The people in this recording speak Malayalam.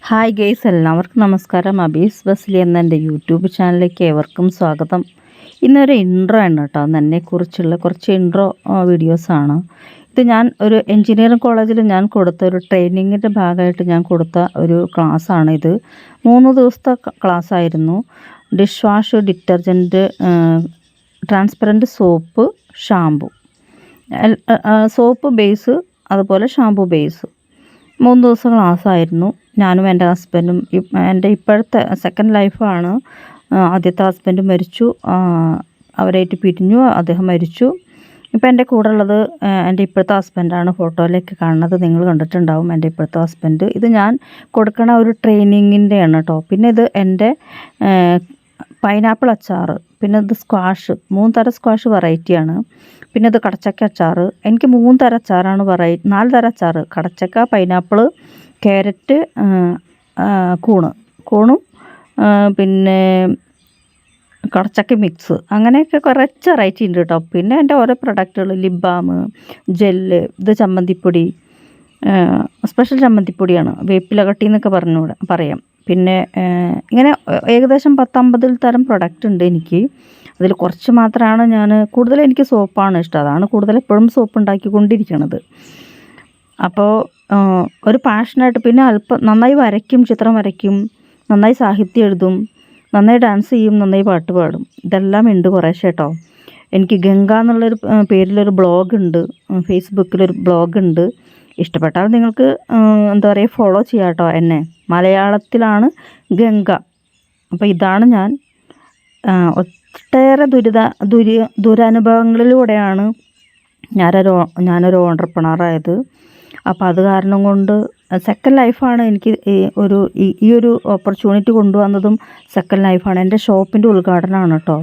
ഹായ് ഗെയ്സ്, എല്ലാവർക്കും നമസ്കാരം. അബീസ് ബസ്ലി എന്ന എൻ്റെ യൂട്യൂബ് ചാനലിലേക്ക് ഏവർക്കും സ്വാഗതം. ഇന്നൊരു ഇൻട്രോ ആണ് കേട്ടോ, എന്നെക്കുറിച്ചുള്ള കുറച്ച് ഇൻട്രോ വീഡിയോസാണ്. ഇത് ഞാൻ ഒരു എൻജിനീയറിംഗ് കോളേജിൽ ഞാൻ കൊടുത്ത ഒരു ട്രെയിനിങ്ങിൻ്റെ ഭാഗമായിട്ട് ഞാൻ കൊടുത്ത ഒരു ക്ലാസ്സാണിത്. 3 ദിവസത്തെ ക്ലാസ്സായിരുന്നു. Dish wash, detergent, transparent soap, shampoo, soap base, അതുപോലെ ഷാമ്പു ബേസ് 3 ദിവസം ക്ലാസ്സായിരുന്നു. ഞാനും എൻ്റെ ഹസ്ബൻഡും, എൻ്റെ ഇപ്പോഴത്തെ സെക്കൻഡ് ലൈഫാണ്. ആദ്യത്തെ ഹസ്ബൻഡ് മരിച്ചു, അവരായിട്ട് പിരിഞ്ഞു, അദ്ദേഹം മരിച്ചു. ഇപ്പോൾ എൻ്റെ കൂടെ ഉള്ളത് എൻ്റെ ഇപ്പോഴത്തെ ഹസ്ബൻഡാണ്. ഫോട്ടോയിലേക്ക് കാണുന്നത് നിങ്ങൾ കണ്ടിട്ടുണ്ടാവും, എൻ്റെ ഇപ്പോഴത്തെ ഹസ്ബൻഡ്. ഇത് ഞാൻ കൊടുക്കണ ഒരു ട്രെയിനിങ്ങിൻ്റെയാണ് കേട്ടോ. പിന്നെ ഇത് എൻ്റെ പൈനാപ്പിൾ അച്ചാർ, പിന്നെ ഇത് സ്ക്വാഷ്, 3 തരം സ്ക്വാഷ് വെറൈറ്റിയാണ്. പിന്നെ ഇത് കടച്ചക്ക അച്ചാർ. എനിക്ക് 3 തരം അച്ചാറാണ് 4 തരം അച്ചാർ: കടച്ചക്ക, പൈനാപ്പിൾ, ക്യാരറ്റ്, കൂണും പിന്നെ കടച്ചക്ക മിക്സ്, അങ്ങനെയൊക്കെ കുറച്ച് വെറൈറ്റി ഉണ്ട് കേട്ടോ. പിന്നെ എൻ്റെ ഓരോ പ്രൊഡക്റ്റുകൾ: ലിപ് ബാം, ജെല്ല്, ഇത് ചമ്മന്തിപ്പൊടി, സ്പെഷ്യൽ ചമ്മന്തിപ്പൊടിയാണ്, വേപ്പില കട്ടി എന്നൊക്കെ പറയാം. പിന്നെ ഇങ്ങനെ ഏകദേശം 10-50 തരം പ്രൊഡക്റ്റ് ഉണ്ട് എനിക്ക്. അതിൽ കുറച്ച് മാത്രമാണ് കൂടുതൽ എനിക്ക് സോപ്പാണ് ഇഷ്ടം. അതാണ് കൂടുതൽ എപ്പോഴും സോപ്പ് ഉണ്ടാക്കിക്കൊണ്ടിരിക്കണത്. അപ്പോൾ ഒരു പാഷനായിട്ട്, പിന്നെ നന്നായി വരയ്ക്കും, ചിത്രം വരയ്ക്കും, നന്നായി സാഹിത്യം എഴുതും, നന്നായി ഡാൻസ് ചെയ്യും, നന്നായി പാട്ട് പാടും. ഇതെല്ലാം ഉണ്ട് കുറേശ്ശെ കേട്ടോ. എനിക്ക് ഗംഗ എന്നുള്ളൊരു പേരിലൊരു ബ്ലോഗുണ്ട്, ഫേസ്ബുക്കിലൊരു ബ്ലോഗുണ്ട്. ഇഷ്ടപ്പെട്ടാൽ നിങ്ങൾക്ക് എന്താ പറയുക, ഫോളോ ചെയ്യാം കേട്ടോ എന്നെ. മലയാളത്തിലാണ് ഗംഗ. അപ്പോൾ ഇതാണ് ഞാൻ. ഒട്ടേറെ ദുരനുഭവങ്ങളിലൂടെയാണ് ഞാനൊരു ഓണ്ടർപ്രണറായത്. അപ്പോൾ അത് കാരണം കൊണ്ട് സെക്കൻഡ് ലൈഫാണ് എനിക്ക് ഈ ഒരു ഓപ്പർച്യൂണിറ്റി കൊണ്ടുവന്നതും. സെക്കൻഡ് ലൈഫാണ്. എൻ്റെ ഷോപ്പിൻ്റെ ഉദ്ഘാടനമാണ് കേട്ടോ.